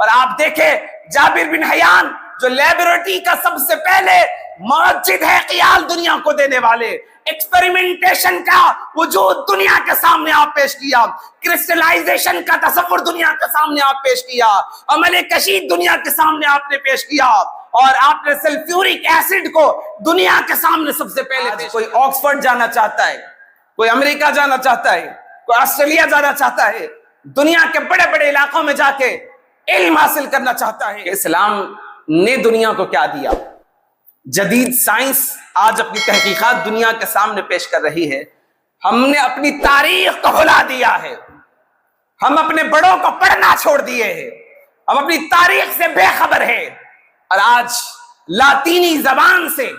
اور آپ دیکھیں جابر بن حیان جو لیبورٹری کا سب سے پہلے مسجد ہے خیال دنیا کو دینے والے، ایکسپیریمنٹیشن کا وجود دنیا کے سامنے آپ پیش کیا، کرسٹلائزیشن کا تصور دنیا کے سامنے آپ پیش کیا، عمل کشید دنیا کے سامنے آپ نے پیش کیا، اور آپ نے سلفیورک ایسڈ کو دنیا کے سامنے سب سے پہلے پیش کیا۔ کوئی آکسفورڈ جانا چاہتا ہے، کوئی امریکہ جانا چاہتا ہے، کوئی آسٹریلیا جانا چاہتا ہے، دنیا کے بڑے بڑے علاقوں میں جا کے علم حاصل کرنا چاہتا ہے۔ اسلام نے دنیا کو کیا دیا؟ جدید سائنس آج اپنی تحقیقات دنیا کے سامنے پیش کر رہی ہے۔ ہم نے اپنی تاریخ کو بھلا دیا ہے، ہم اپنے بڑوں کو پڑھنا چھوڑ دیے ہیں، ہم اپنی تاریخ سے بے خبر ہیں، اور آج لاطینی زبان سے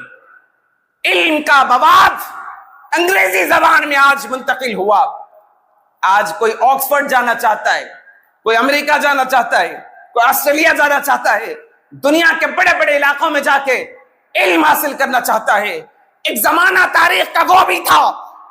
علم کا مواد انگریزی زبان میں آج منتقل ہوا۔ آج کوئی آکسفورڈ جانا چاہتا ہے، کوئی امریکہ جانا چاہتا ہے، کوئی آسٹریلیا جانا چاہتا ہے، دنیا کے بڑے بڑے علاقوں میں جا کے علم حاصل کرنا چاہتا ہے۔ ایک زمانہ تاریخ کا وہ بھی تھا،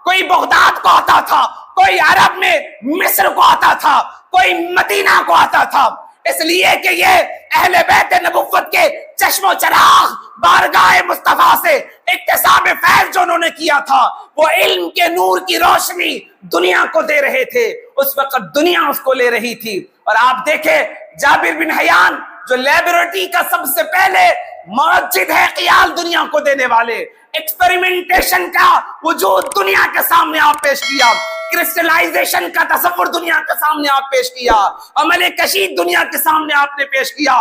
کوئی بغداد کو آتا تھا، کوئی عرب میں مصر کو آتا تھا، کوئی مدینہ کو آتا تھا، اس لیے کہ یہ اہل بیت نبوت کے چشم و چراغ بارگاہ مصطفیٰ سے اکتساب فیض جو انہوں نے کیا تھا، وہ علم کے نور کی روشنی دنیا کو دے رہے تھے، اس وقت دنیا اس کو لے رہی تھی۔ اور آپ دیکھیں جابر بن حیان جو لیبورٹری کا سب سے پہلے مسجد ہے خیال دنیا کو دینے والے، ایکسپیریمنٹیشن کا وجود دنیا کے سامنے آپ پیش کیا، کرسٹلائزیشن کا تصور دنیا کے سامنے آپ پیش کیا، عمل کشید دنیا کے سامنے آپ نے پیش کیا،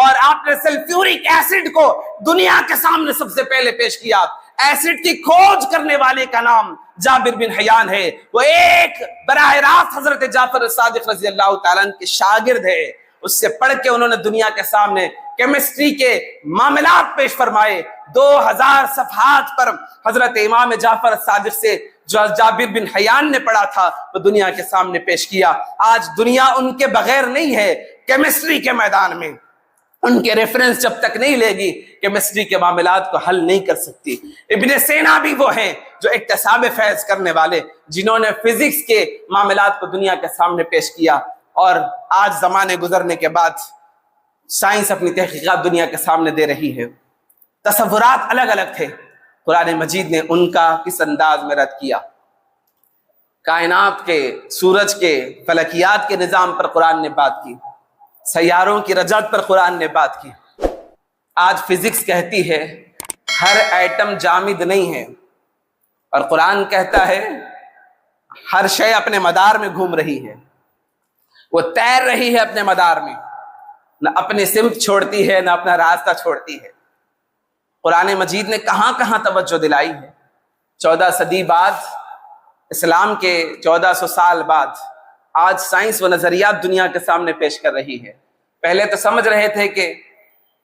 اور آپ نے سلفیورک ایسڈ کو دنیا کے سامنے سب سے پہلے پیش کیا۔ ایسڈ کی کھوج کرنے والے کا نام جابر بن حیان ہے، وہ ایک براہ راست حضرت جعفر صادق رضی اللہ تعالیٰ عنہ کے شاگرد ہے، اس سے پڑھ کے انہوں نے دنیا کے سامنے کیمسٹری کے معاملات پیش فرمائے۔ 2000 صفحات پر حضرت امام جعفر صادق سے جو جابر بن حیان نے پڑھا تھا وہ دنیا کے سامنے پیش کیا۔ آج دنیا ان کے بغیر نہیں ہے، کیمسٹری کے میدان میں ان کے ریفرنس جب تک نہیں لے گی کیمسٹری کے معاملات کو حل نہیں کر سکتی۔ ابن سینا بھی وہ ہیں جو اکتساب فیض کرنے والے، جنہوں نے فزکس کے معاملات کو دنیا کے سامنے پیش کیا، اور آج زمانے گزرنے کے بعد سائنس اپنی تحقیقات دنیا کے سامنے دے رہی ہے۔ تصورات الگ الگ تھے، قرآن مجید نے ان کا کس انداز میں رد کیا۔ کائنات کے، سورج کے، فلکیات کے نظام پر قرآن نے بات کی، سیاروں کی رجعت پر قرآن نے بات کی۔ آج فزکس کہتی ہے ہر ایٹم جامد نہیں ہے، اور قرآن کہتا ہے ہر شے اپنے مدار میں گھوم رہی ہے، وہ تیر رہی ہے اپنے مدار میں، نہ اپنی سمت چھوڑتی ہے نہ اپنا راستہ چھوڑتی ہے۔ قرآن مجید نے کہاں کہاں توجہ دلائی ہے۔ 14 صدی بعد، اسلام کے 1400 سال بعد، آج سائنس و نظریات دنیا کے سامنے پیش کر رہی ہے۔ پہلے تو سمجھ رہے تھے کہ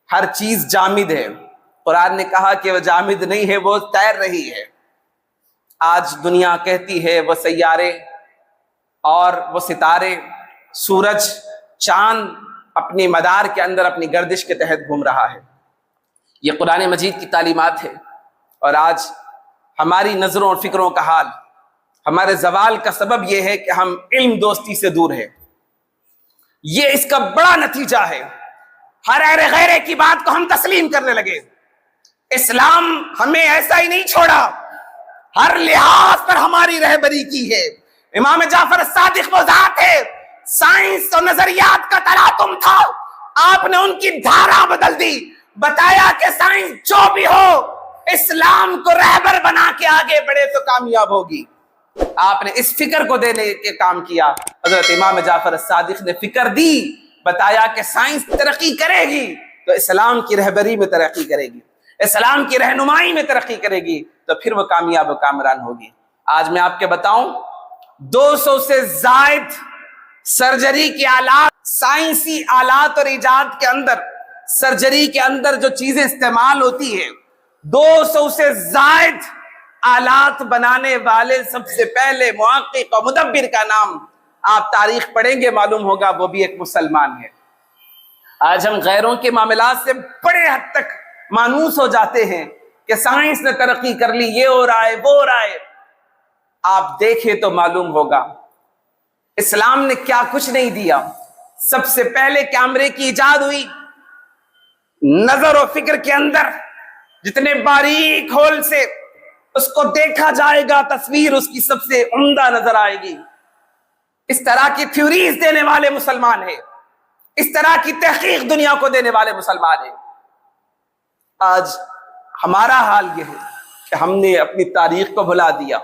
ہر چیز جامد ہے، قرآن نے کہا کہ وہ جامد نہیں ہے، وہ تیر رہی ہے۔ آج دنیا کہتی ہے وہ سیارے اور وہ ستارے، سورج، چاند اپنی مدار کے اندر اپنی گردش کے تحت گھوم رہا ہے۔ یہ قرآن مجید کی تعلیمات ہے، اور آج ہماری نظروں اور فکروں کا حال، ہمارے زوال کا سبب یہ ہے کہ ہم علم دوستی سے دور ہیں۔ یہ اس کا بڑا نتیجہ ہے۔ ہر ارے غیرے کی بات کو ہم تسلیم کرنے لگے۔ اسلام ہمیں ایسا ہی نہیں چھوڑا، ہر لحاظ پر ہماری رہبری کی ہے۔ امام جعفر صادق وہ ذات ہے، سائنس اور نظریات کا تلاطم تھا، آپ نے ان کی دھارا بدل دی، بتایا کہ سائنس جو بھی ہو اسلام کو رہبر بنا کے آگے بڑھے تو کامیاب ہوگی۔ آپ نے اس فکر کو دینے کے کام کیا۔ حضرت امام جعفر صادق نے فکر دی، بتایا کہ سائنس ترقی کرے گی تو اسلام کی رہبری میں ترقی کرے گی، اسلام کی رہنمائی میں ترقی کرے گی تو پھر وہ کامیاب و کامران ہوگی۔ آج میں آپ کے بتاؤں 200 سے زائد سرجری کے آلات، سائنسی آلات اور ایجاد کے اندر، سرجری کے اندر جو چیزیں استعمال ہوتی ہیں، 200 سے زائد آلات بنانے والے سب سے پہلے محقق و مدبر کا نام آپ تاریخ پڑھیں گے معلوم ہوگا وہ بھی ایک مسلمان ہے۔ آج ہم غیروں کے معاملات سے بڑے حد تک مانوس ہو جاتے ہیں کہ سائنس نے ترقی کر لی، یہ ہو رہا ہے وہ ہو رہا ہے۔ آپ دیکھیں تو معلوم ہوگا اسلام نے کیا کچھ نہیں دیا، سب سے پہلے کیمرے کی ایجاد ہوئی، نظر و فکر کے اندر جتنے باریک ہول سے اس کو دیکھا جائے گا تصویر اس کی سب سے عمدہ نظر آئے گی۔ اس طرح کی تھیوریز دینے والے مسلمان ہیں، اس طرح کی تحقیق دنیا کو دینے والے مسلمان ہیں۔ آج ہمارا حال یہ ہے کہ ہم نے اپنی تاریخ کو بھلا دیا،